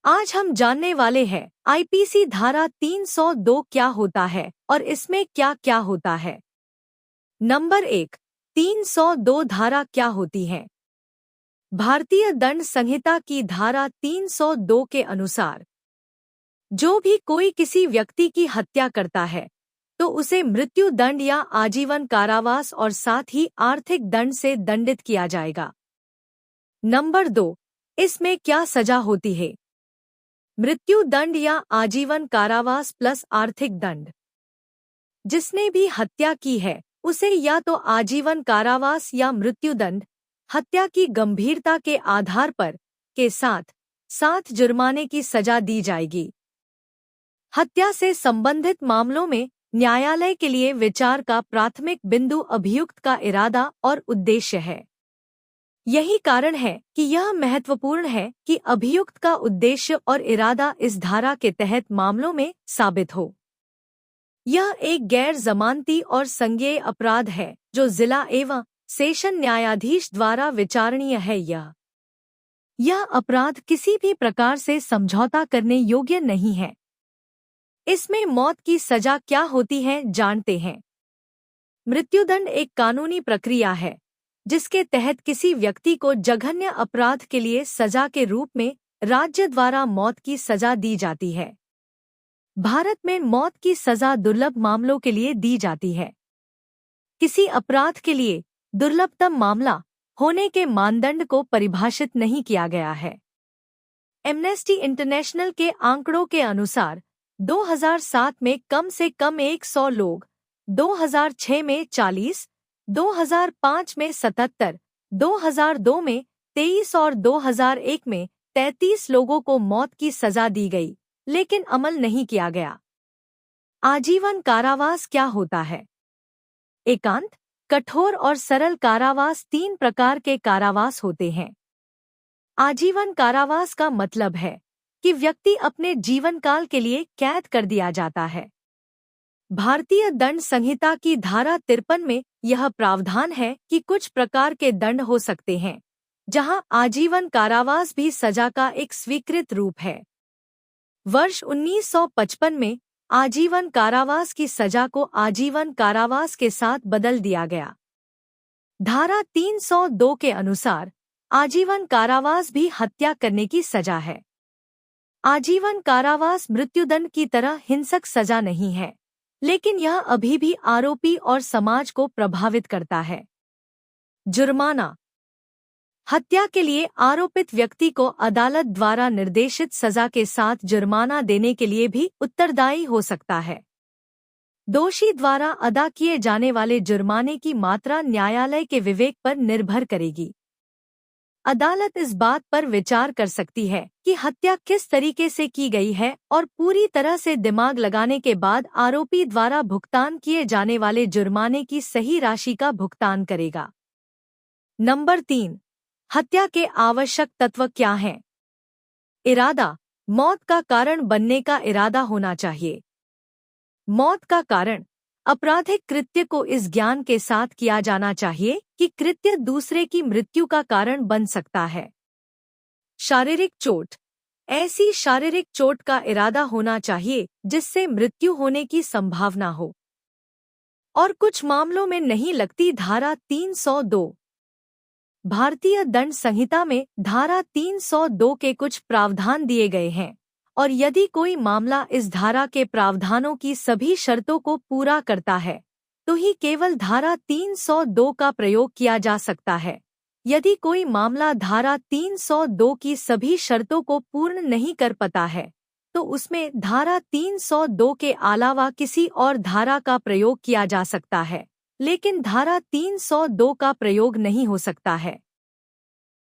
आज हम जानने वाले हैं आईपीसी धारा 302 क्या होता है और इसमें क्या क्या होता है। नंबर 1, 302 धारा क्या होती है। भारतीय दंड संहिता की धारा 302 के अनुसार जो भी कोई किसी व्यक्ति की हत्या करता है तो उसे मृत्यु दंड या आजीवन कारावास और साथ ही आर्थिक दंड से दंडित किया जाएगा। नंबर 2, इसमें क्या सजा होती है। मृत्यु दंड या आजीवन कारावास प्लस आर्थिक दंड। जिसने भी हत्या की है उसे या तो आजीवन कारावास या मृत्यु दंड हत्या की गंभीरता के आधार पर के साथ जुर्माने की सजा दी जाएगी। हत्या से संबंधित मामलों में न्यायालय के लिए विचार का प्राथमिक बिंदु अभियुक्त का इरादा और उद्देश्य है। यही कारण है कि यह महत्वपूर्ण है कि अभियुक्त का उद्देश्य और इरादा इस धारा के तहत मामलों में साबित हो। यह एक गैर जमानती और संज्ञेय अपराध है जो जिला एवं सेशन न्यायाधीश द्वारा विचारणीय है। यह अपराध किसी भी प्रकार से समझौता करने योग्य नहीं है। इसमें मौत की सजा क्या होती है जानते हैं। मृत्युदंड एक कानूनी प्रक्रिया है जिसके तहत किसी व्यक्ति को जघन्य अपराध के लिए सजा के रूप में राज्य द्वारा मौत की सजा दी जाती है। भारत में मौत की सजा दुर्लभ मामलों के लिए दी जाती है। किसी अपराध के लिए दुर्लभतम मामला होने के मानदंड को परिभाषित नहीं किया गया है। एमनेस्टी इंटरनेशनल के आंकड़ों के अनुसार 2007 में कम से कम 100 लोग, 2006 में 40, 2005 में 77, 2002 में 23 और 2001 में 33 लोगों को मौत की सजा दी गई, लेकिन अमल नहीं किया गया। आजीवन कारावास क्या होता है। एकांत, कठोर और सरल कारावास 3 प्रकार के कारावास होते हैं। आजीवन कारावास का मतलब है कि व्यक्ति अपने जीवन काल के लिए कैद कर दिया जाता है। भारतीय दंड संहिता की धारा 53 में यह प्रावधान है कि कुछ प्रकार के दंड हो सकते हैं जहां आजीवन कारावास भी सजा का एक स्वीकृत रूप है। वर्ष 1955 में आजीवन कारावास की सजा को आजीवन कारावास के साथ बदल दिया गया। धारा 302 के अनुसार आजीवन कारावास भी हत्या करने की सजा है। आजीवन कारावास मृत्युदंड की तरह हिंसक सजा नहीं है, लेकिन यह अभी भी आरोपी और समाज को प्रभावित करता है। जुर्माना। हत्या के लिए आरोपित व्यक्ति को अदालत द्वारा निर्देशित सजा के साथ जुर्माना देने के लिए भी उत्तरदायी हो सकता है। दोषी द्वारा अदा किए जाने वाले जुर्माने की मात्रा न्यायालय के विवेक पर निर्भर करेगी। अदालत इस बात पर विचार कर सकती है कि हत्या किस तरीके से की गई है और पूरी तरह से दिमाग लगाने के बाद आरोपी द्वारा भुगतान किए जाने वाले जुर्माने की सही राशि का भुगतान करेगा। नंबर 3, हत्या के आवश्यक तत्व क्या हैं। इरादा। मौत का कारण बनने का इरादा होना चाहिए। मौत का कारण। आपराधिक कृत्य को इस ज्ञान के साथ किया जाना चाहिए कि कृत्य दूसरे की मृत्यु का कारण बन सकता है। शारीरिक चोट। ऐसी शारीरिक चोट का इरादा होना चाहिए जिससे मृत्यु होने की संभावना हो और कुछ मामलों में नहीं लगती। धारा 302। भारतीय दंड संहिता में धारा 302 के कुछ प्रावधान दिए गए हैं और यदि कोई मामला इस धारा के प्रावधानों की सभी शर्तों को पूरा करता है तो ही केवल धारा 302 का प्रयोग किया जा सकता है। यदि कोई मामला धारा 302 की सभी शर्तों को पूर्ण नहीं कर पाता है तो उसमें धारा 302 के अलावा किसी और धारा का प्रयोग किया जा सकता है, लेकिन धारा 302 का प्रयोग नहीं हो सकता है।